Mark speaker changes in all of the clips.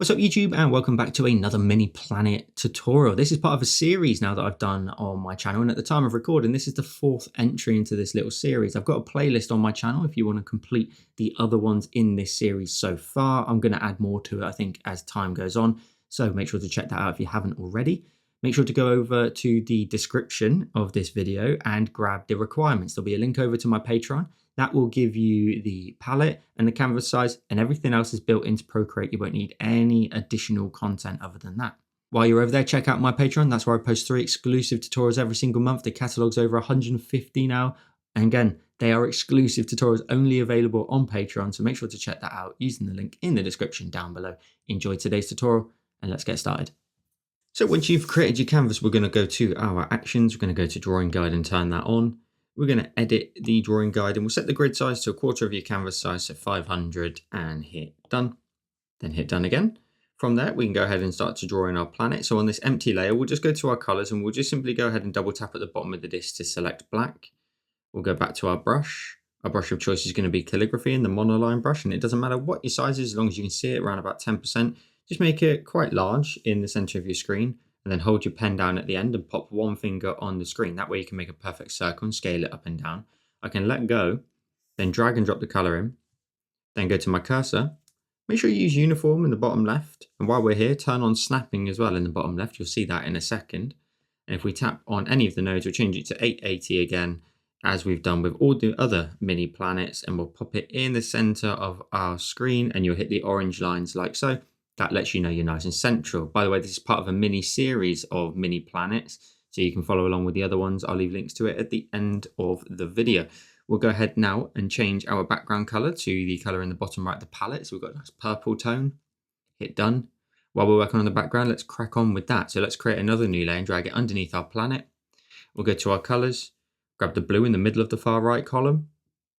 Speaker 1: What's up YouTube, and welcome back to another mini planet tutorial. This is part of a series now that I've done on my channel, and at the time of recording this is the fourth entry into this little series. I've got a playlist on my channel if you want to complete the other ones in this series so far. I'm going to add more to it I think as time goes on, so make sure to check that out if you haven't already. Make sure to go over to the description of this video and grab the requirements. There'll be a link over to my Patreon. That will give you the palette and the canvas size, and everything else is built into Procreate. You won't need any additional content other than that. While you're over there, check out my Patreon. That's where I post 3 exclusive tutorials every single month. The catalog's over 150 now. And again, they are exclusive tutorials only available on Patreon. So make sure to check that out using the link in the description down below. Enjoy today's tutorial and let's get started. So once you've created your canvas, we're going to go to our actions. We're going to go to drawing guide and turn that on. We're going to edit the drawing guide and we'll set the grid size to 1/4 of your canvas size, so 500, and hit done. Then hit done again. From there, we can go ahead and start to draw in our planet. So on this empty layer, we'll just go to our colors and we'll just simply go ahead and double tap at the bottom of the disc to select black. We'll go back to our brush. Our brush of choice is going to be calligraphy and the monoline brush, and it doesn't matter what your size is as long as you can see it around about 10%. Just make it quite large in the center of your screen. And then hold your pen down at the end and pop one finger on the screen. That way you can make a perfect circle and scale it up and down. I can let go, then drag and drop the color in, then go to my cursor. Make sure you use uniform in the bottom left. And while we're here, turn on snapping as well in the bottom left. You'll see that in a second. And if we tap on any of the nodes, we'll change it to 880 again, as we've done with all the other mini planets. And we'll pop it in the center of our screen and you'll hit the orange lines like so. That lets you know you're nice and central. By the way, this is part of a mini series of mini planets, so you can follow along with the other ones. I'll leave links to it at the end of the video. We'll go ahead now and change our background color to the color in the bottom right of the palette. So we've got a nice purple tone. Hit done. While we're working on the background, let's crack on with that. So let's create another new layer and drag it underneath our planet. We'll go to our colors, grab the blue in the middle of the far right column.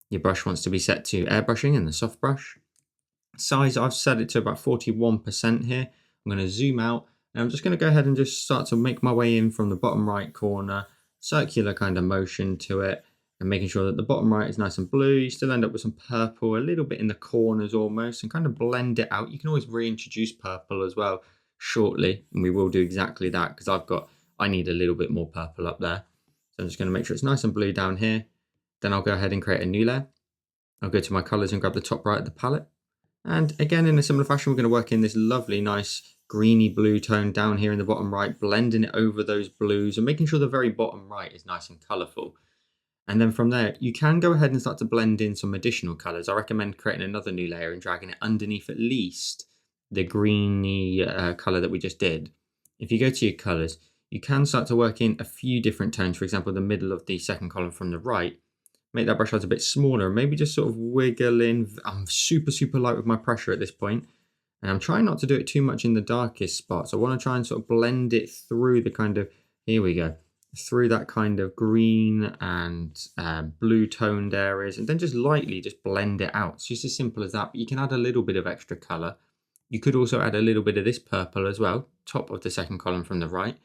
Speaker 1: Your brush wants to be set to airbrushing and the soft brush. Size, I've set it to about 41% here. I'm going to zoom out and I'm just going to go ahead and just start to make my way in from the bottom right corner, circular kind of motion to it, and making sure that the bottom right is nice and blue. You still end up with some purple, a little bit in the corners almost, and kind of blend it out. You can always reintroduce purple as well shortly, and we will do exactly that because I need a little bit more purple up there. So I'm just going to make sure it's nice and blue down here. Then I'll go ahead and create a new layer. I'll go to my colors and grab the top right of the palette. And again, in a similar fashion, we're going to work in this lovely, nice greeny blue tone down here in the bottom right, blending it over those blues and making sure the very bottom right is nice and colorful. And then from there, you can go ahead and start to blend in some additional colors. I recommend creating another new layer and dragging it underneath at least the greeny color that we just did. If you go to your colors, you can start to work in a few different tones. For example, the middle of the second column from the right. Make that brush size a bit smaller, maybe just sort of wiggle in. I'm super light with my pressure at this point, and I'm trying not to do it too much in the darkest spots. I want to try and sort of blend it through the kind of, here we go, through that kind of green and blue toned areas, and then just lightly just blend it out. It's just as simple as that, but you can add a little bit of extra color. You could also add a little bit of this purple as well, top of the second column from the right,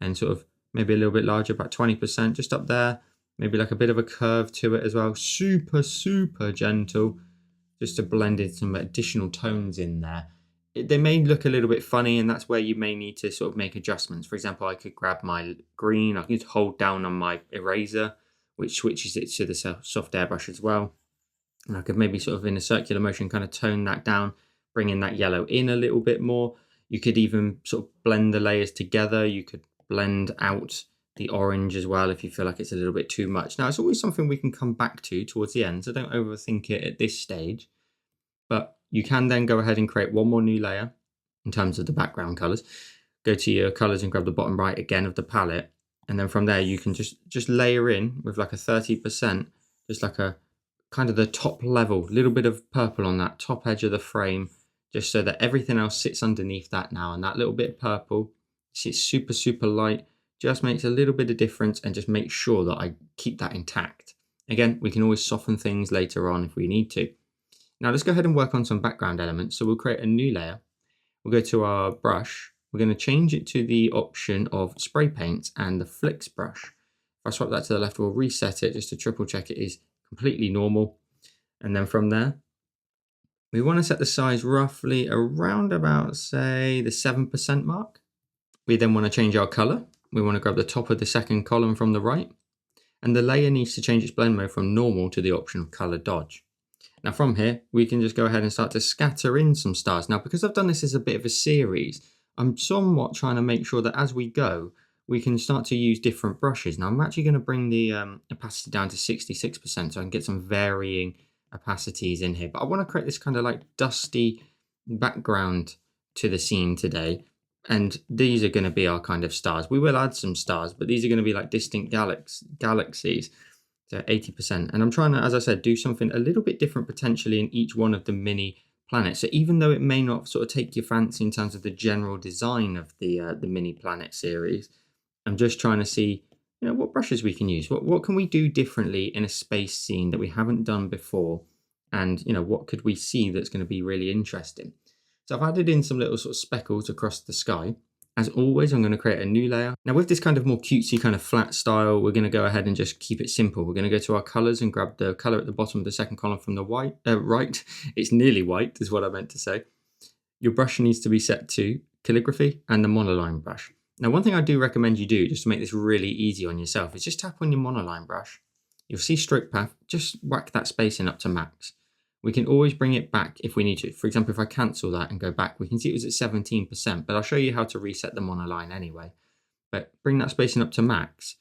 Speaker 1: and sort of maybe a little bit larger, about 20%, just up there. Maybe like a bit of a curve to it as well. Super gentle, just to blend in some additional tones in there. They may look a little bit funny, and that's where you may need to sort of make adjustments. For example, I could grab my green. I can just hold down on my eraser, which switches it to the soft airbrush as well. And I could maybe sort of in a circular motion kind of tone that down, bring in that yellow in a little bit more. You could even sort of blend the layers together. You could blend out the orange as well if you feel like it's a little bit too much. Now, it's always something we can come back to towards the end, so don't overthink it at this stage. But you can then go ahead and create one more new layer in terms of the background colors. Go to your colors and grab the bottom right again of the palette. And then from there, you can just layer in with like a 30%, just like a kind of the top level, little bit of purple on that top edge of the frame, just so that everything else sits underneath that now. And that little bit of purple, it's super light, just makes a little bit of difference, and just make sure that I keep that intact. Again, we can always soften things later on if we need to. Now let's go ahead and work on some background elements. So we'll create a new layer. We'll go to our brush. We're going to change it to the option of spray paint and the flicks brush. If I swap that to the left, we'll reset it just to triple check it is completely normal. And then from there, We want to set the size roughly around about, say, the 7% mark. We then want to change our color. We want to grab the top of the second column from the right, and the layer needs to change its blend mode from normal to the option of color dodge. Now from here, we can just go ahead and start to scatter in some stars. Now, because I've done this as a bit of a series, I'm somewhat trying to make sure that as we go, we can start to use different brushes. Now I'm actually going to bring the opacity down to 66% so I can get some varying opacities in here. But I want to create this kind of like dusty background to the scene today. And these are going to be our kind of stars. We will add some stars, but these are going to be like distant galaxies. So 80%. And I'm trying to, as I said, do something a little bit different potentially in each one of the mini planets. So even though it may not sort of take your fancy in terms of the general design of the mini planet series, I'm just trying to see, you know, what brushes we can use. What can we do differently in a space scene that we haven't done before? And, you know, what could we see that's going to be really interesting? So I've added in some little sort of speckles across the sky. As always, I'm going to create a new layer. Now with this kind of more cutesy kind of flat style, we're going to go ahead and just keep it simple. We're going to go to our colors and grab the color at the bottom of the second column from the right. It's nearly white is what I meant to say. Your brush needs to be set to calligraphy and the monoline brush. Now, one thing I do recommend you do just to make this really easy on yourself is just tap on your monoline brush. You'll see stroke path, just whack that spacing up to max. We can always bring it back if we need to. For example, if I cancel that and go back, we can see it was at 17%, but I'll show you how to reset the monoline anyway. But bring that spacing up to max,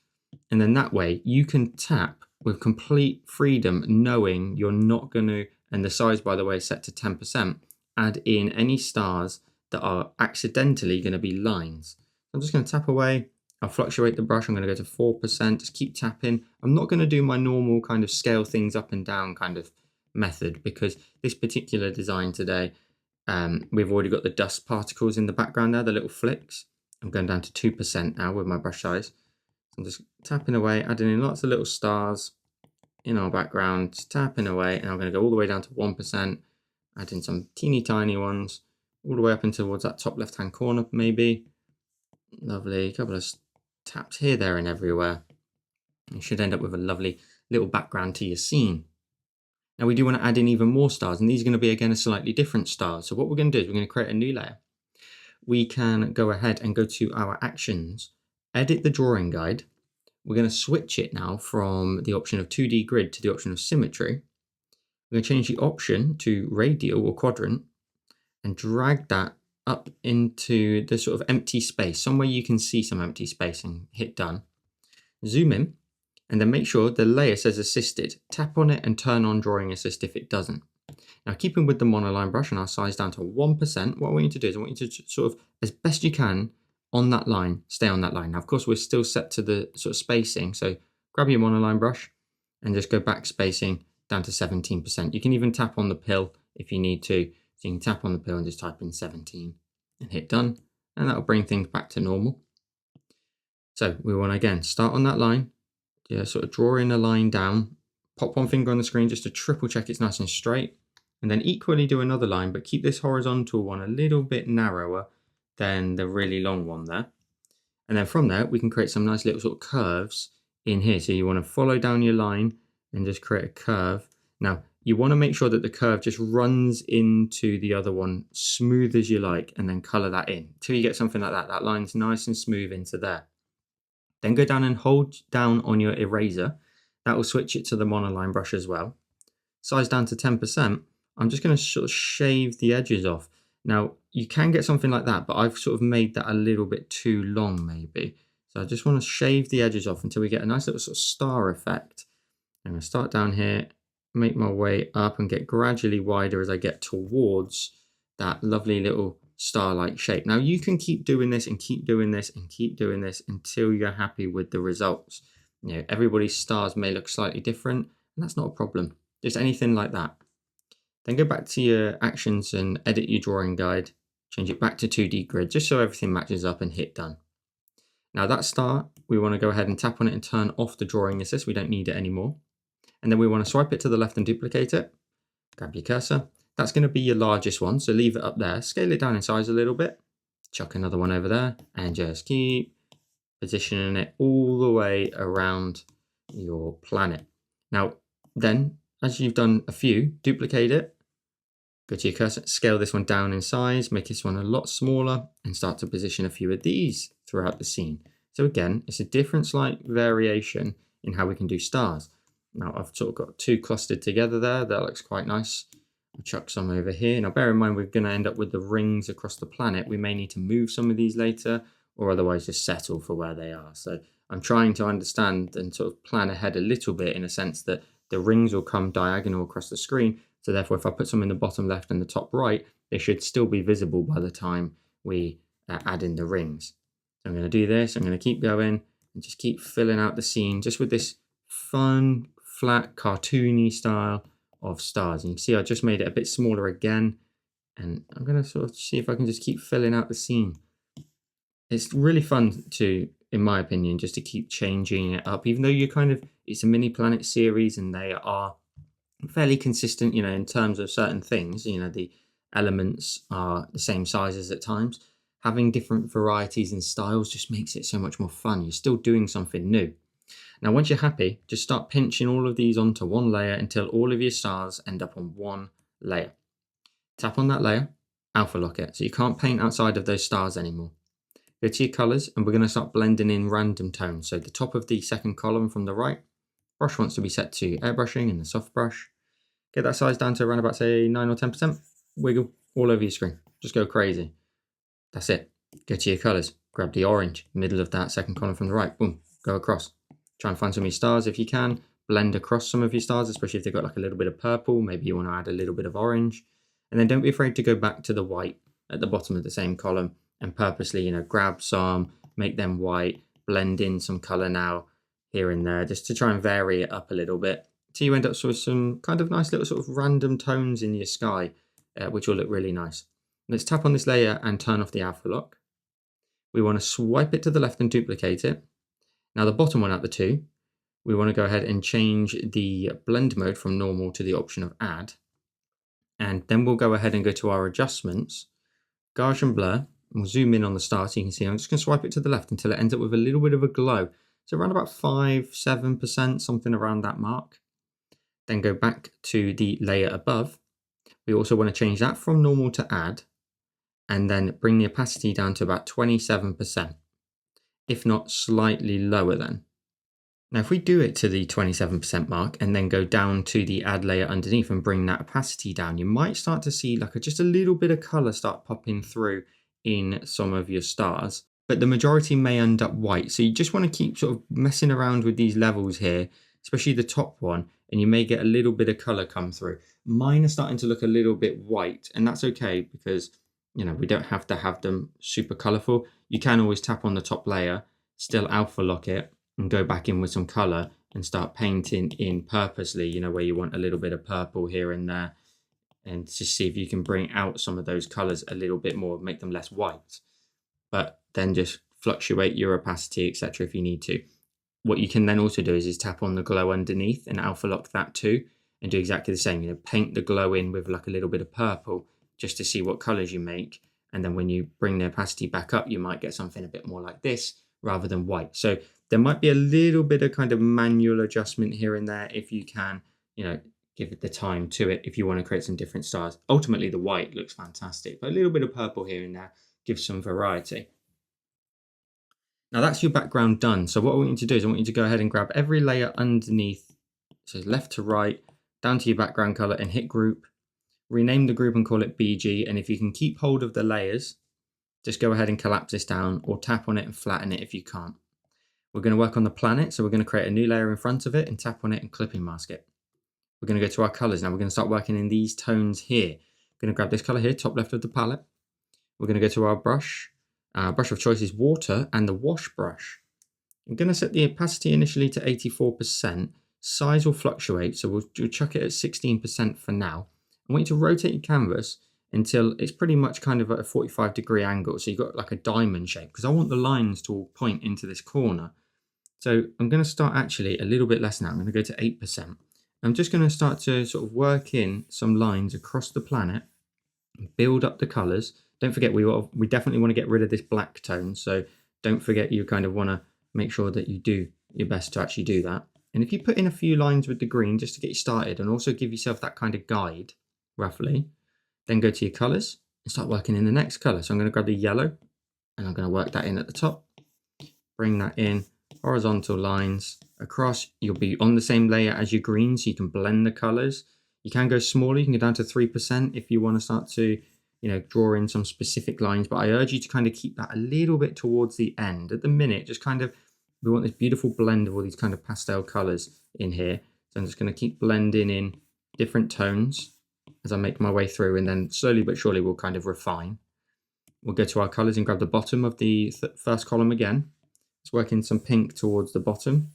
Speaker 1: and then that way you can tap with complete freedom, knowing you're not going to, and the size, by the way, is set to 10%, add in any stars that are accidentally going to be lines. I'm just going to tap away. I'll fluctuate the brush. I'm going to go to 4%. Just keep tapping. I'm not going to do my normal kind of scale things up and down kind of method because this particular design today, we've already got the dust particles in the background there, the little flicks. I'm going down to 2% now with my brush size. I'm just tapping away, adding in lots of little stars in our background, just tapping away, and I'm going to go all the way down to 1%, adding some teeny tiny ones, all the way up into towards that top left-hand corner maybe. Lovely, a couple of taps here, there, and everywhere. You should end up with a lovely little background to your scene. Now we do want to add in even more stars, and these are going to be again a slightly different star. So what we're going to do is we're going to create a new layer. We can go ahead and go to our actions, edit the drawing guide. We're going to switch it now from the option of 2D grid to the option of symmetry. We're going to change the option to radial or quadrant and drag that up into the sort of empty space, somewhere you can see some empty space, and hit done. Zoom in, and then make sure the layer says assisted. Tap on it and turn on drawing assist if it doesn't. Now, keeping with the monoline brush and our size down to 1%, what I want you to do is I want you to sort of, as best you can, on that line, stay on that line. Now, of course, we're still set to the sort of spacing, so grab your monoline brush and just go back spacing down to 17%. You can even tap on the pill if you need to. So you can tap on the pill and just type in 17 and hit done, and that'll bring things back to normal. So we want to, again, start on that line, sort of draw in a line down, pop one finger on the screen just to triple check it's nice and straight, and then equally do another line, but keep this horizontal one a little bit narrower than the really long one there. And then from there, we can create some nice little sort of curves in here. So you want to follow down your line and just create a curve. Now, you want to make sure that the curve just runs into the other one, smooth as you like, and then color that in until you get something like that. That line's nice and smooth into there. Then go down and hold down on your eraser. That will switch it to the monoline brush as well. Size down to 10%. I'm just going to sort of shave the edges off. Now, you can get something like that, but I've sort of made that a little bit too long maybe. So I just want to shave the edges off until we get a nice little sort of star effect. I'm going to start down here, make my way up and get gradually wider as I get towards that lovely little star-like shape. Now you can keep doing this and keep doing this and keep doing this until you're happy with the results. You know, everybody's stars may look slightly different, and that's not a problem. Just anything like that. Then go back to your actions and edit your drawing guide, change it back to 2D grid, just so everything matches up, and hit done. Now that star, we want to go ahead and tap on it and turn off the drawing assist. We don't need it anymore. And then we want to swipe it to the left and duplicate it. Grab your cursor. That's going to be your largest one, so leave it up there. Scale it down in size a little bit. Chuck another one over there and just keep positioning it all the way around your planet. Now, then, as you've done a few, duplicate it, Go to your cursor, scale this one down in size, make this one a lot smaller, and start to position a few of these throughout the scene. So again, it's a different slight variation in how we can do stars. Now I've sort of got two clustered together there. That looks quite nice. I'll chuck some over here. Now bear in mind, we're going to end up with the rings across the planet. We may need to move some of these later, or otherwise just settle for where they are. So I'm trying to understand and sort of plan ahead a little bit, in a sense that the rings will come diagonal across the screen. So therefore, if I put some in the bottom left and the top right, they should still be visible by the time we add in the rings. So I'm going to do this. I'm going to keep going and just keep filling out the scene just with this fun, flat, cartoony style of stars. And you can see I just made it a bit smaller again. And I'm going to sort of see if I can just keep filling out the scene. It's really fun to, in my opinion, just to keep changing it up, even though it's a mini planet series and they are fairly consistent, in terms of certain things. The elements are the same sizes at times. Having different varieties and styles just makes it so much more fun. You're still doing something new. Now, once you're happy, just start pinching all of these onto one layer until all of your stars end up on one layer. Tap on that layer, alpha lock it, so you can't paint outside of those stars anymore. Go to your colors, and we're going to start blending in random tones. So the top of the second column from the right, brush wants to be set to airbrushing in the soft brush. Get that size down to around about, say, 9 or 10%. Wiggle all over your screen. Just go crazy. That's it. Go to your colors. Grab the orange, middle of that second column from the right. Boom. Go across. Try and find some of your stars if you can. Blend across some of your stars, especially if they've got like a little bit of purple. Maybe you want to add a little bit of orange. And then don't be afraid to go back to the white at the bottom of the same column and purposely, grab some, make them white, blend in some color now here and there, just to try and vary it up a little bit. So you end up with some kind of nice little sort of random tones in your sky, which will look really nice. Let's tap on this layer and turn off the alpha lock. We want to swipe it to the left and duplicate it. Now the bottom one out the two, we want to go ahead and change the blend mode from normal to the option of add. And then we'll go ahead and go to our adjustments, Gaussian blur, and we'll zoom in on the star so you can see I'm just going to swipe it to the left until it ends up with a little bit of a glow. So around about 5-7%, something around that mark. Then go back to the layer above. We also want to change that from normal to add, and then bring the opacity down to about 27%, if not slightly lower then. Now, if we do it to the 27% mark and then go down to the add layer underneath and bring that opacity down, you might start to see like just a little bit of color start popping through in some of your stars, but the majority may end up white. So you just want to keep sort of messing around with these levels here, especially the top one, and you may get a little bit of color come through. Mine are starting to look a little bit white, and that's okay because, we don't have to have them super colorful. You can always tap on the top layer, still alpha lock it, and go back in with some color and start painting in purposely, where you want a little bit of purple here and there, and just see if you can bring out some of those colors a little bit more, make them less white, but then just fluctuate your opacity, etc. if you need to. What you can then also do is tap on the glow underneath and alpha lock that too, and do exactly the same. Paint the glow in with like a little bit of purple just to see what colors you make. And then when you bring the opacity back up, you might get something a bit more like this rather than white. So there might be a little bit of kind of manual adjustment here and there if you can, give it the time to it if you want to create some different stars. Ultimately, the white looks fantastic, but a little bit of purple here and there gives some variety. Now that's your background done. So what I want you to do is I want you to go ahead and grab every layer underneath, so left to right, down to your background color, and hit group. Rename the group and call it BG. And if you can keep hold of the layers, just go ahead and collapse this down or tap on it and flatten it if you can't. We're going to work on the planet. So we're going to create a new layer in front of it and tap on it and clipping mask it. We're going to go to our colors. Now we're going to start working in these tones here. We're going to grab this color here, top left of the palette. We're going to go to our brush. Our brush of choice is water and the wash brush. I'm going to set the opacity initially to 84%. Size will fluctuate, so we'll chuck it at 16% for now. I want you to rotate your canvas until it's pretty much kind of at a 45-degree angle. So you've got like a diamond shape, because I want the lines to all point into this corner. So I'm going to start actually a little bit less now. I'm going to go to 8%. I'm just going to start to sort of work in some lines across the planet, build up the colors. Don't forget, we definitely want to get rid of this black tone. So don't forget, you kind of want to make sure that you do your best to actually do that. And if you put in a few lines with the green just to get you started and also give yourself that kind of guide, roughly, Then go to your colors and start working in the next color. So I'm going to grab the yellow and I'm going to work that in at the top. Bring that in, horizontal lines across. You'll be on the same layer as your green, so you can blend the colors. You can go smaller, you can go down to 3% if you want to start to, draw in some specific lines, but I urge you to kind of keep that a little bit towards the end. At the minute, just kind of, we want this beautiful blend of all these kind of pastel colors in here. So I'm just going to keep blending in different tones as I make my way through, and then slowly but surely we'll kind of refine. We'll go to our colors and grab the bottom of the first column again. Let's work in some pink towards the bottom.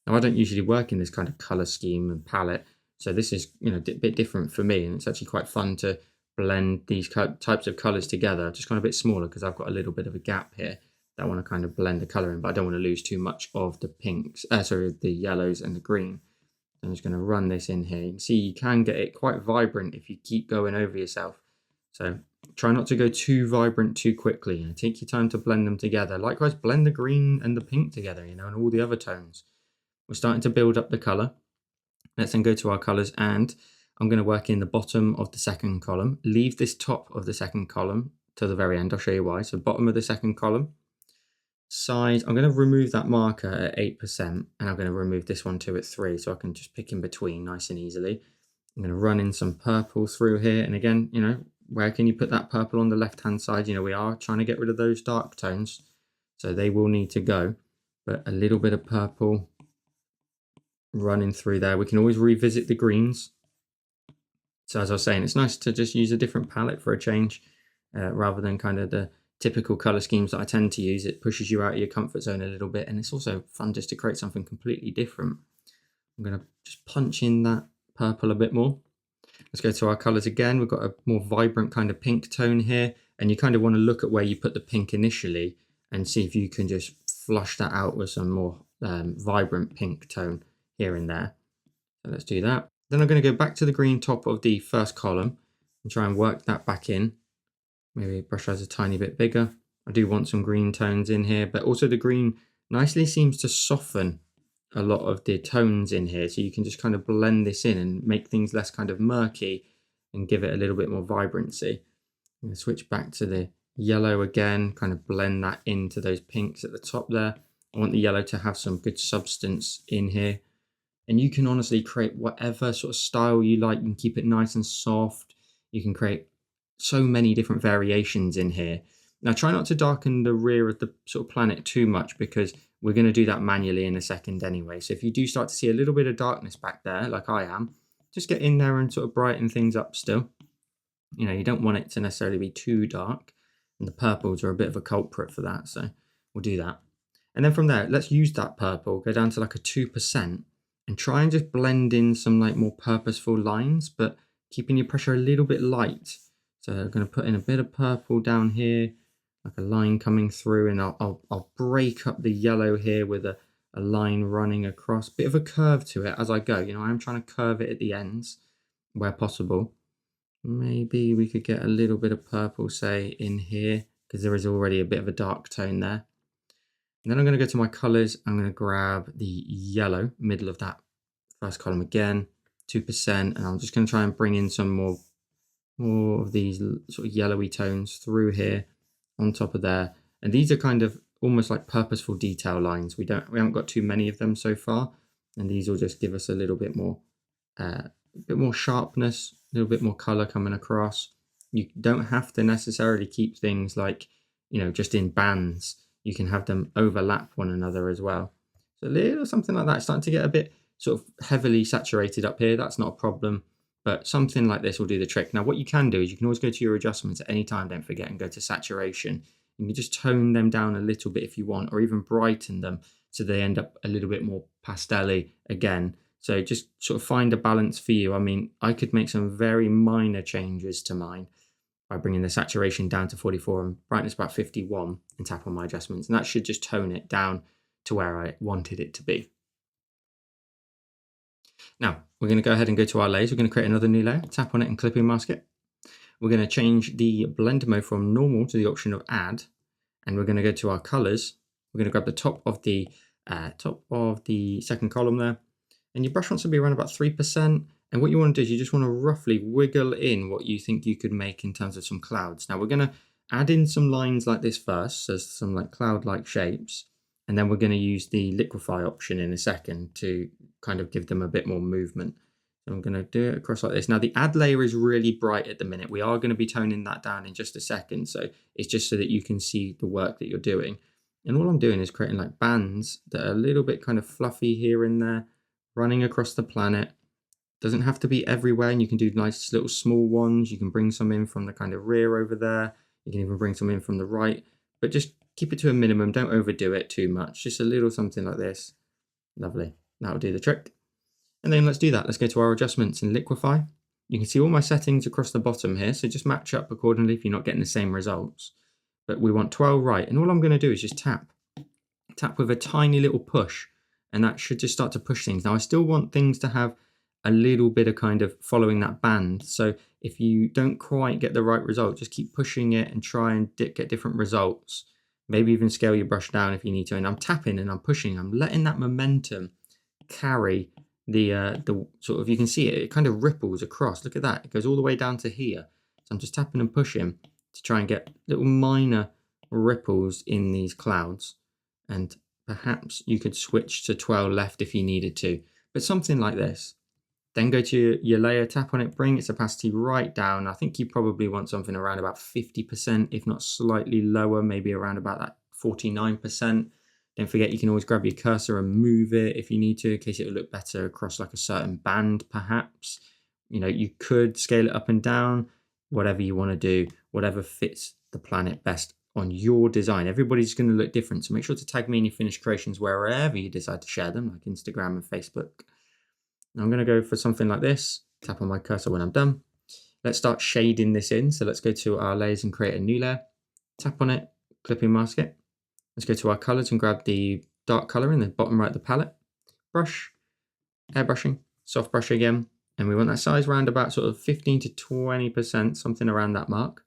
Speaker 1: Now, I don't usually work in this kind of color scheme and palette, so this is a bit different for me, and it's actually quite fun to blend these types of colors together. I've just gone a bit smaller because I've got a little bit of a gap here that I want to kind of blend the color in, but I don't want to lose too much of the pinks, the yellows and the green. I'm just going to run this in here. You can see you can get it quite vibrant if you keep going over yourself. So try not to go too vibrant too quickly. Take your time to blend them together. Likewise, blend the green and the pink together, and all the other tones. We're starting to build up the color. Let's then go to our colors, and I'm going to work in the bottom of the second column. Leave this top of the second column to the very end. I'll show you why. So bottom of the second column. Size, I'm going to remove that marker at 8%, and I'm going to remove this one too at 3, so I can just pick in between nice and easily. I'm going to run in some purple through here, and again, where can you put that purple on the left hand side? We are trying to get rid of those dark tones, so they will need to go, but a little bit of purple running through there. We can always revisit the greens. So as I was saying, it's nice to just use a different palette for a change, rather than kind of the typical color schemes that I tend to use. It pushes you out of your comfort zone a little bit, and it's also fun just to create something completely different. I'm going to just punch in that purple a bit more. Let's go to our colors again. We've got a more vibrant kind of pink tone here, and you kind of want to look at where you put the pink initially and see if you can just flush that out with some more vibrant pink tone here and there. So let's do that. Then I'm going to go back to the green top of the first column and try and work that back in. Maybe brush eyes a tiny bit bigger. I do want some green tones in here, but also the green nicely seems to soften a lot of the tones in here, so you can just kind of blend this in and make things less kind of murky and give it a little bit more vibrancy. I'm going to switch back to the yellow again, kind of blend that into those pinks at the top there. I want the yellow to have some good substance in here, and you can honestly create whatever sort of style you like. You can keep it nice and soft. You can create so many different variations in here. Now try not to darken the rear of the sort of planet too much, because we're going to do that manually in a second anyway. So if you do start to see a little bit of darkness back there, like I am, just get in there and sort of brighten things up still. You don't want it to necessarily be too dark, and the purples are a bit of a culprit for that, so we'll do that. And then from there, let's use that purple, go down to like a 2%, and try and just blend in some like more purposeful lines, but keeping your pressure a little bit light. So I'm going to put in a bit of purple down here, like a line coming through, and I'll break up the yellow here with a line running across, bit of a curve to it as I go. I am trying to curve it at the ends where possible. Maybe we could get a little bit of purple, say, in here, because there is already a bit of a dark tone there. And then I'm going to go to my colors. I'm going to grab the yellow, middle of that first column again, 2%, and I'm just going to try and bring in some more of these sort of yellowy tones through here on top of there. And these are kind of almost like purposeful detail lines. We haven't got too many of them so far, and these will just give us a little bit more sharpness, a little bit more color coming across. You don't have to necessarily keep things like just in bands. You can have them overlap one another as well. So a little something like that, starting to get a bit sort of heavily saturated up here. That's not a problem, but something like this will do the trick. Now what you can do is you can always go to your adjustments at any time, don't forget, and go to saturation. You can just tone them down a little bit if you want, or even brighten them so they end up a little bit more pastel-y again. So just sort of find a balance for you. I mean, I could make some very minor changes to mine by bringing the saturation down to 44 and brightness about 51 and tap on my adjustments. And that should just tone it down to where I wanted it to be. Now, we're going to go ahead and go to our layers. We're going to create another new layer, tap on it and clipping mask it. We're going to change the blend mode from normal to the option of add. And we're going to go to our colors. We're going to grab the top of the second column there. And your brush wants to be around about 3%. And what you want to do is you just want to roughly wiggle in what you think you could make in terms of some clouds. Now we're going to add in some lines like this first, so some like cloud-like shapes, and then we're going to use the liquefy option in a second to kind of give them a bit more movement. So I'm going to do it across like this. Now the add layer is really bright at the minute. We are going to be toning that down in just a second. So it's just so that you can see the work that you're doing. And all I'm doing is creating like bands that are a little bit kind of fluffy here and there, running across the planet. Doesn't have to be everywhere, and you can do nice little small ones. You can bring some in from the kind of rear over there. You can even bring some in from the right, but just keep it to a minimum. Don't overdo it too much. Just a little something like this. Lovely. That'll do the trick. And then let's do that. Let's go to our adjustments and liquefy. You can see all my settings across the bottom here, so just match up accordingly if you're not getting the same results. But we want 12 right, and all I'm going to do is just tap with a tiny little push, and that should just start to push things. Now I still want things to have a little bit of kind of following that band, so if you don't quite get the right result, just keep pushing it and try and get different results. Maybe even scale your brush down if you need to. And I'm tapping and I'm pushing, I'm letting that momentum carry the sort of, you can see it kind of ripples across. Look at that, it goes all the way down to here. So I'm just tapping and pushing to try and get little minor ripples in these clouds. And perhaps you could switch to 12 left if you needed to, but something like this. Then go to your layer, tap on it, bring its opacity right down. I think you probably want something around about 50%, if not slightly lower, maybe around about that 49%. Don't forget, you can always grab your cursor and move it if you need to, in case it will look better across like a certain band, perhaps. You know, you could scale it up and down, whatever you want to do, whatever fits the planet best on your design. Everybody's going to look different, so make sure to tag me in your finished creations wherever you decide to share them, like Instagram and Facebook. Now I'm going to go for something like this. Tap on my cursor when I'm done. Let's start shading this in. So let's go to our layers and create a new layer. Tap on it, clipping mask it. Let's go to our colors and grab the dark color in the bottom right of the palette. Brush, airbrushing, soft brush again. And we want that size around about sort of 15 to 20%, something around that mark.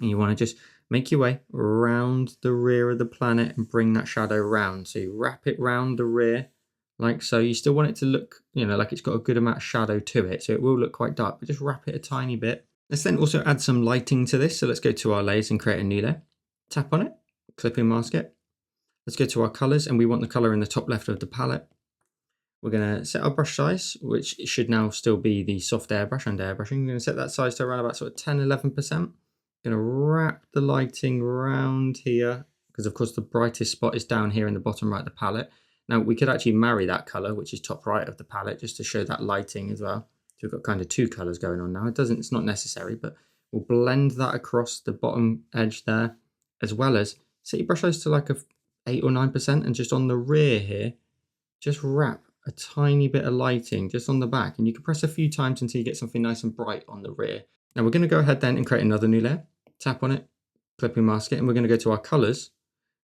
Speaker 1: And you want to just make your way around the rear of the planet and bring that shadow round. So you wrap it round the rear, like so. You still want it to look, you know, like it's got a good amount of shadow to it, so it will look quite dark, but just wrap it a tiny bit. Let's then also add some lighting to this. So let's go to our layers and create a new layer. Tap on it, clipping mask it. Let's go to our colors, and we want the color in the top left of the palette. We're going to set our brush size, which should now still be the soft airbrush and airbrushing. We're going to set that size to around about sort of 10-11%. Going to wrap the lighting around here, because of course the brightest spot is down here in the bottom right of the palette. Now we could actually marry that color, which is top right of the palette, just to show that lighting as well. So we've got kind of two colors going on now. It's not necessary, but we'll blend that across the bottom edge there, as well as set your brush size to like a 8 or 9%, and just on the rear here, just wrap a tiny bit of lighting just on the back, and you can press a few times until you get something nice and bright on the rear. Now we're going to go ahead then and create another new layer. Tap on it, clipping mask it, and we're going to go to our colors.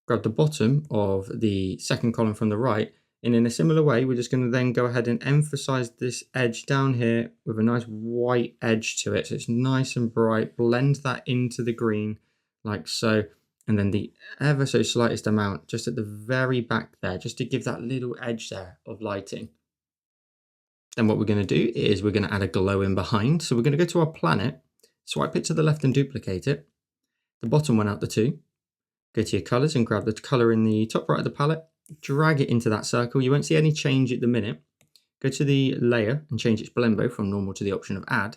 Speaker 1: Grab the bottom of the second column from the right, and in a similar way we're just going to then go ahead and emphasize this edge down here with a nice white edge to it, so it's nice and bright. Blend that into the green like so, and then the ever so slightest amount just at the very back there, just to give that little edge there of lighting. Then what we're going to do is we're going to add a glow in behind. So we're going to go to our planet, swipe it to the left and duplicate it, the bottom one out the two. Go to your colors and grab the color in the top right of the palette, drag it into that circle. You won't see any change at the minute. Go to the layer and change its blend bow from normal to the option of add.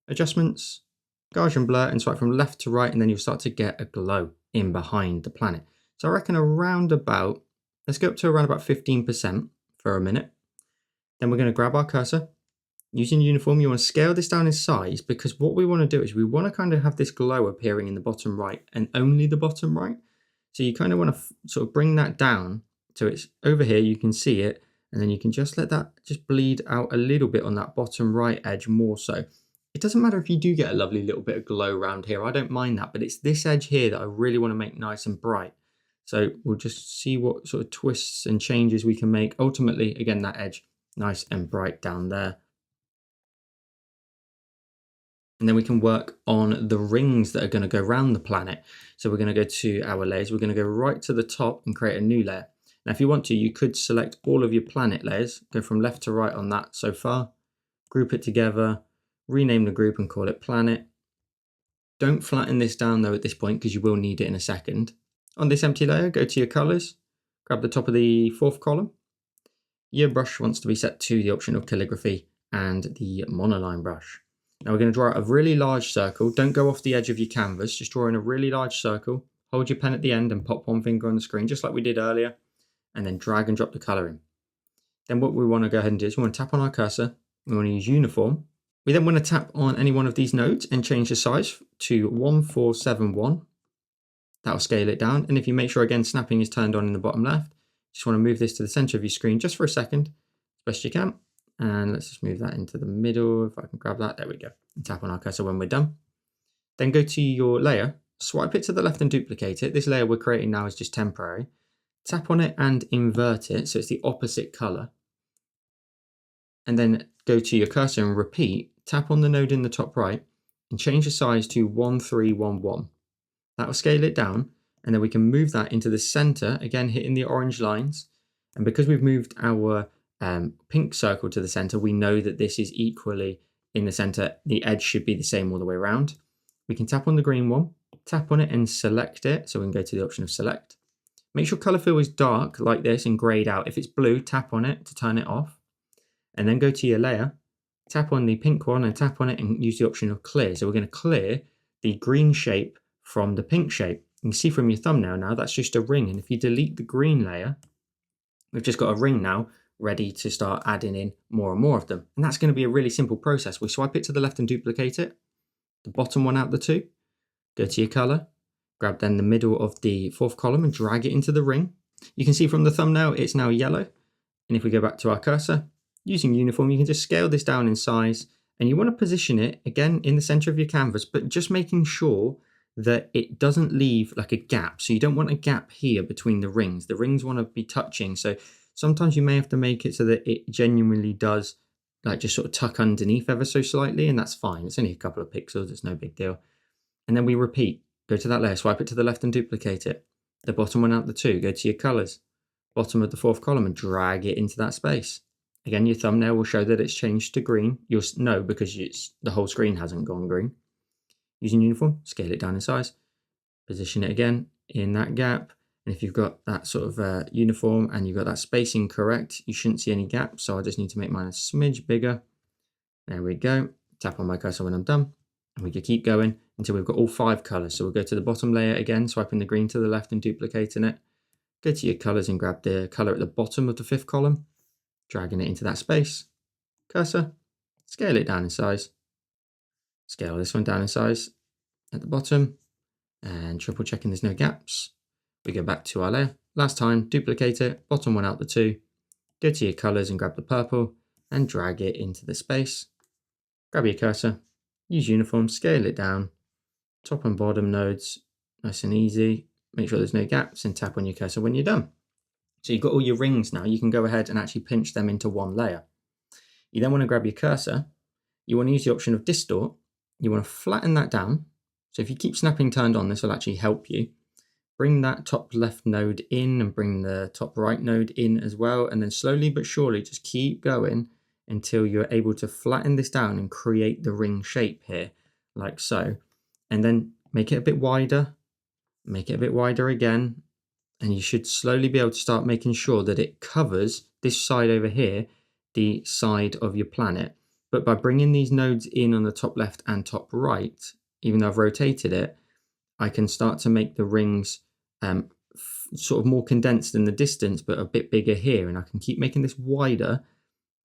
Speaker 1: Adjustments, Gaussian blur, and swipe from left to right, and then you'll start to get a glow in behind the planet. So I reckon around about, let's go up to around about 15% for a minute. Then we're going to grab our cursor. Using uniform, you want to scale this down in size, because what we want to do is we want to kind of have this glow appearing in the bottom right and only the bottom right. So you kind of want to sort of bring that down so it's over here, you can see it, and then you can just let that just bleed out a little bit on that bottom right edge more so. It doesn't matter if you do get a lovely little bit of glow around here, I don't mind that, but it's this edge here that I really want to make nice and bright. So we'll just see what sort of twists and changes we can make. Ultimately, again, that edge nice and bright down there. And then we can work on the rings that are going to go around the planet. So we're going to go to our layers. We're going to go right to the top and create a new layer. Now, if you want to, you could select all of your planet layers, go from left to right on that so far. group it together, rename the group and call it planet. Don't flatten this down though at this point because you will need it in a second. On this empty layer, go to your colors, grab the top of the fourth column. Your brush wants to be set to the option of calligraphy and the monoline brush. Now we're going to draw out a really large circle. Don't go off the edge of your canvas, just draw in a really large circle. Hold your pen at the end and pop one finger on the screen, just like we did earlier, and then drag and drop the color in. Then what we want to go ahead and do is we want to tap on our cursor. We want to use uniform. We then want to tap on any one of these nodes and change the size to 1471. That'll scale it down. And if you make sure again snapping is turned on in the bottom left, just want to move this to the center of your screen just for a second, as best you can. And let's just move that into the middle. If I can grab that, there we go. And tap on our cursor when we're done. Then go to your layer, swipe it to the left and duplicate it. This layer we're creating now is just temporary. Tap on it and invert it so it's the opposite color. And then go to your cursor and repeat, tap on the node in the top right and change the size to 1311. That will scale it down, and then we can move that into the center, again hitting the orange lines. And because we've moved our pink circle to the center, we know that this is equally in the center. The edge should be the same all the way around. We can tap on the green one, tap on it and select it. So we can go to the option of select. Make sure color fill is dark like this and grayed out. If it's blue, tap on it to turn it off. And then go to your layer, tap on the pink one and tap on it and use the option of clear. So we're going to clear the green shape from the pink shape. You can see from your thumbnail now, that's just a ring. And if you delete the green layer, we've just got a ring now ready to start adding in more and more of them. And that's going to be a really simple process. We swipe it to the left and duplicate it, the bottom one out the two, go to your color, grab then the middle of the fourth column and drag it into the ring. You can see from the thumbnail, it's now yellow. And if we go back to our cursor, using uniform, you can just scale this down in size and you want to position it again in the center of your canvas, but just making sure that it doesn't leave like a gap. So you don't want a gap here between the rings. The rings want to be touching. So sometimes you may have to make it so that it genuinely does like just sort of tuck underneath ever so slightly, and that's fine. It's only a couple of pixels. It's no big deal. And then we repeat, go to that layer, swipe it to the left and duplicate it. The bottom one out the two, go to your colors, bottom of the fourth column and drag it into that space. Again, your thumbnail will show that it's changed to green. You'll know because the whole screen hasn't gone green. Using uniform, scale it down in size, position it again in that gap. And if you've got that sort of uniform and you've got that spacing correct, you shouldn't see any gaps. So I just need to make mine a smidge bigger. There we go. Tap on my cursor when I'm done. And we can keep going until we've got all 5 colors. So we'll go to the bottom layer again, swiping the green to the left and duplicating it. Go to your colors and grab the color at the bottom of the 5th column, dragging it into that space. Cursor, scale it down in size. Scale this one down in size at the bottom and triple checking there's no gaps. We go back to our layer. Last time, duplicate it, bottom one out the 2. Go to your colors and grab the purple and drag it into the space. Grab your cursor, use uniform, scale it down. Top and bottom nodes, nice and easy. Make sure there's no gaps and tap on your cursor when you're done. So you've got all your rings now. You can go ahead and actually pinch them into one layer. You then want to grab your cursor. You want to use the option of distort. You want to flatten that down. So if you keep snapping turned on, this will actually help you. Bring that top left node in and bring the top right node in as well. And then slowly but surely just keep going until you're able to flatten this down and create the ring shape here, like so. And then make it a bit wider, make it a bit wider again. And you should slowly be able to start making sure that it covers this side over here, the side of your planet. But by bringing these nodes in on the top left and top right, even though I've rotated it, I can start to make the rings sort of more condensed in the distance, but a bit bigger here. And I can keep making this wider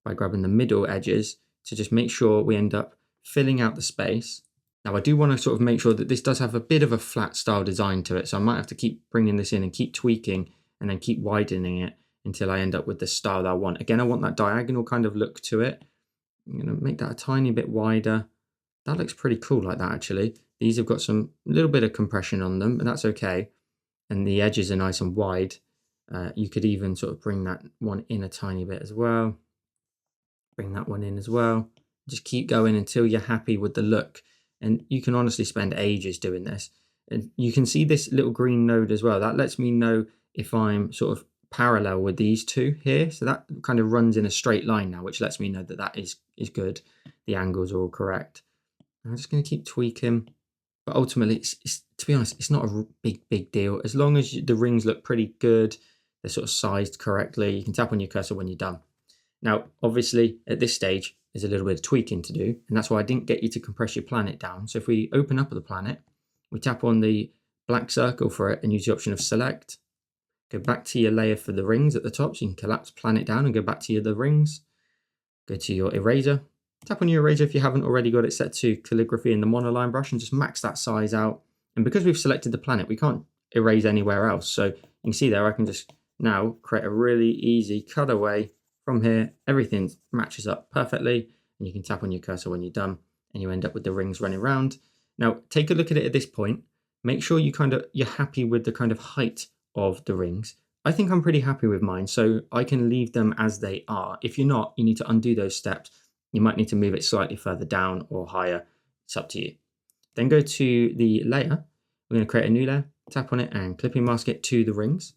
Speaker 1: by grabbing the middle edges to just make sure we end up filling out the space. Now I do want to sort of make sure that this does have a bit of a flat style design to it. So I might have to keep bringing this in and keep tweaking and then keep widening it until I end up with the style that I want. Again, I want that diagonal kind of look to it. I'm going to make that a tiny bit wider. That looks pretty cool like that actually. These have got some little bit of compression on them, but that's okay. And the edges are nice and wide. You could even sort of bring that one in a tiny bit as well. Bring that one in as well. Just keep going until you're happy with the look. And you can honestly spend ages doing this. And you can see this little green node as well. That lets me know if I'm sort of parallel with these two here. So that kind of runs in a straight line now, which lets me know that that is good. The angles are all correct. I'm just going to keep tweaking. But ultimately, it's to be honest, it's not a big deal. As long as the rings look pretty good, they're sort of sized correctly, you can tap on your cursor when you're done. Now, obviously, at this stage, there's a little bit of tweaking to do, and that's why I didn't get you to compress your planet down. So if we open up the planet, we tap on the black circle for it and use the option of select. Go back to your layer for the rings at the top, so you can collapse planet down and go back to the rings. Go to your eraser. Tap on your eraser if you haven't already got it set to calligraphy in the monoline brush, and just max that size out. And because we've selected the planet, we can't erase anywhere else. So you can see there, I can just now create a really easy cutaway from here. Everything matches up perfectly, and you can tap on your cursor when you're done, and you end up with the rings running around. Now, take a look at it at this point. Make sure you're happy with the kind of height of the rings. I think I'm pretty happy with mine, so I can leave them as they are. If you're not, you need to undo those steps. You might need to move it slightly further down or higher. It's up to you. Then go to the layer. We're going to create a new layer, tap on it and clipping mask it to the rings.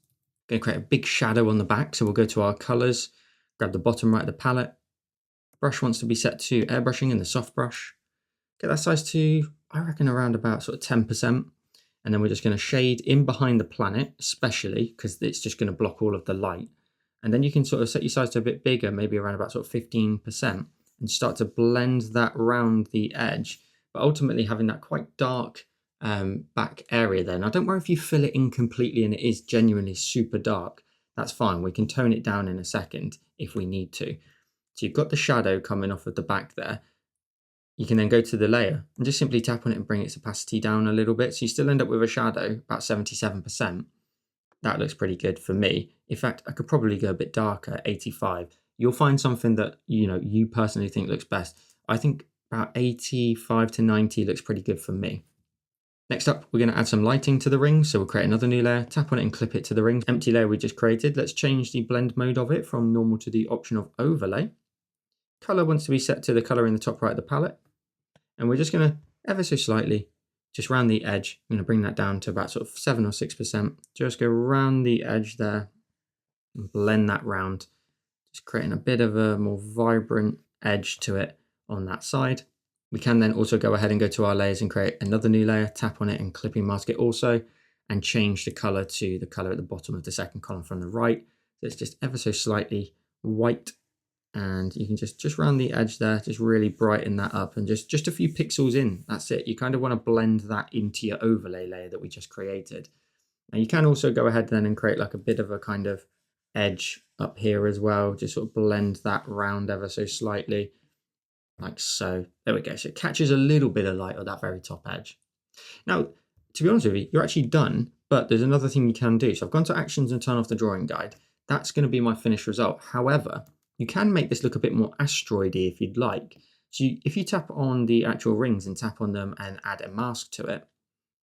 Speaker 1: We're going to create a big shadow on the back. So we'll go to our colors, grab the bottom right of the palette. Brush wants to be set to airbrushing in the soft brush. Get that size to, I reckon, around about sort of 10%. And then we're just going to shade in behind the planet, especially because it's just going to block all of the light. And then you can sort of set your size to a bit bigger, maybe around about sort of 15%, and start to blend that round the edge. But ultimately having that quite dark back area there. Now, don't worry if you fill it in completely and it is genuinely super dark. That's fine. We can tone it down in a second if we need to. So you've got the shadow coming off of the back there. You can then go to the layer and just simply tap on it and bring its opacity down a little bit. So you still end up with a shadow about 77%. That looks pretty good for me. In fact, I could probably go a bit darker, 85. You'll find something that you personally think looks best. I think about 85 to 90 looks pretty good for me. Next up, we're going to add some lighting to the ring. So we'll create another new layer, tap on it and clip it to the ring. Empty layer we just created. Let's change the blend mode of it from normal to the option of overlay. Color wants to be set to the color in the top right of the palette. And we're just going to ever so slightly, just round the edge. I'm going to bring that down to about sort of 7 or 6%. Just go around the edge there and blend that round. Just creating a bit of a more vibrant edge to it on that side. We can then also go ahead and go to our layers and create another new layer, tap on it and clipping mask it also, and change the color to the color at the bottom of the second column from the right. So it's just ever so slightly white, and you can just round the edge there, just really brighten that up, and just a few pixels in, that's it. You kind of want to blend that into your overlay layer that we just created. Now you can also go ahead then and create like a bit of a kind of edge up here as well, just sort of blend that round ever so slightly. Like so. There we go. So it catches a little bit of light on that very top edge. Now, to be honest with you, you're actually done, but there's another thing you can do. So I've gone to actions and turn off the drawing guide. That's going to be my finished result. However, you can make this look a bit more asteroidy if you'd like. So if you tap on the actual rings and tap on them and add a mask to it,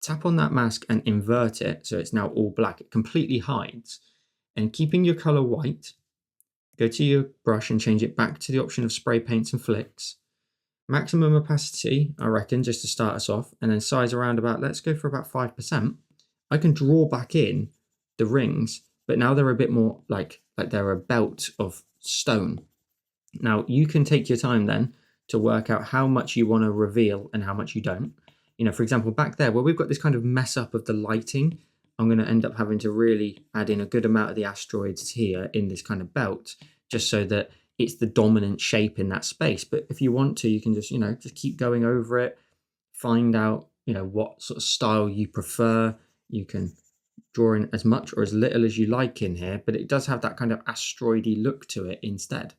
Speaker 1: tap on that mask and invert it so it's now all black. It completely hides. And keeping your color white, go to your brush and change it back to the option of spray paints and flicks. Maximum opacity, I reckon, just to start us off, and then size around about, let's go for about 5%. I can draw back in the rings, but now they're a bit more like they're a belt of stone. Now you can take your time then to work out how much you want to reveal and how much you don't. For example, back there where we've got this kind of mess up of the lighting, I'm going to end up having to really add in a good amount of the asteroids here in this kind of belt, just so that it's the dominant shape in that space. But if you want to, you can just, just keep going over it, find out, what sort of style you prefer. You can draw in as much or as little as you like in here, but it does have that kind of asteroidy look to it instead.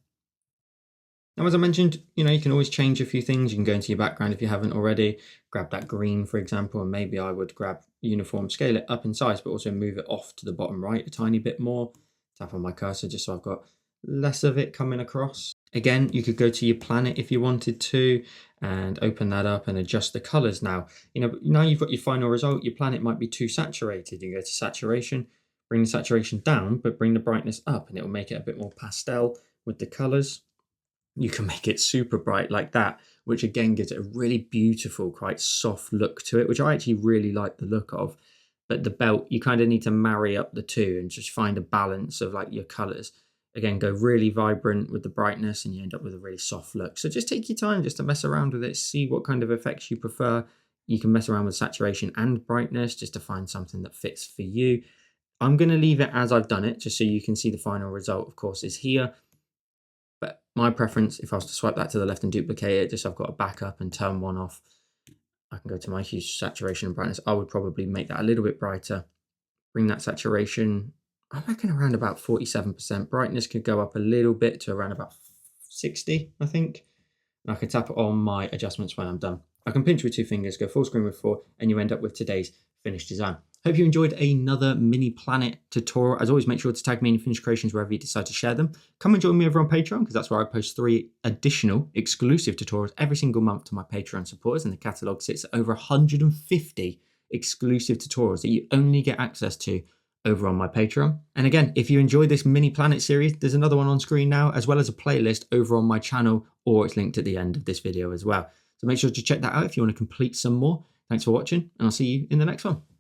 Speaker 1: Now, as I mentioned, you can always change a few things. You can go into your background if you haven't already. Grab that green, for example, and maybe I would grab uniform, scale it up in size, but also move it off to the bottom right a tiny bit more. Tap on my cursor just so I've got less of it coming across. Again, you could go to your planet if you wanted to and open that up and adjust the colors. Now, now you've got your final result. Your planet might be too saturated. You go to saturation, bring the saturation down, but bring the brightness up, and it will make it a bit more pastel with the colors. You can make it super bright like that, which again gives it a really beautiful, quite soft look to it, which I actually really like the look of. but the belt, you kind of need to marry up the two and just find a balance of like your colors. Again, go really vibrant with the brightness and you end up with a really soft look. So just take your time just to mess around with it, see what kind of effects you prefer. You can mess around with saturation and brightness just to find something that fits for you. I'm going to leave it as I've done it, just so you can see the final result, of course, is here. But my preference, if I was to swipe that to the left and duplicate it, just so I've got a backup and turn one off, I can go to my hue, saturation and brightness. I would probably make that a little bit brighter, bring that saturation, I reckon around about 47%. Brightness could go up a little bit to around about 60, I think. And I can tap on my adjustments when I'm done. I can pinch with 2 fingers, go full screen with 4, and you end up with today's finished design. Hope you enjoyed another mini planet tutorial. As always, make sure to tag me in your finished creations wherever you decide to share them. Come and join me over on Patreon, because that's where I post 3 additional exclusive tutorials every single month to my Patreon supporters, and the catalogue sits at over 150 exclusive tutorials that you only get access to over on my Patreon. And again, if you enjoyed this mini planet series, there's another one on screen now, as well as a playlist over on my channel, or it's linked at the end of this video as well. So make sure to check that out if you want to complete some more. Thanks for watching, and I'll see you in the next one.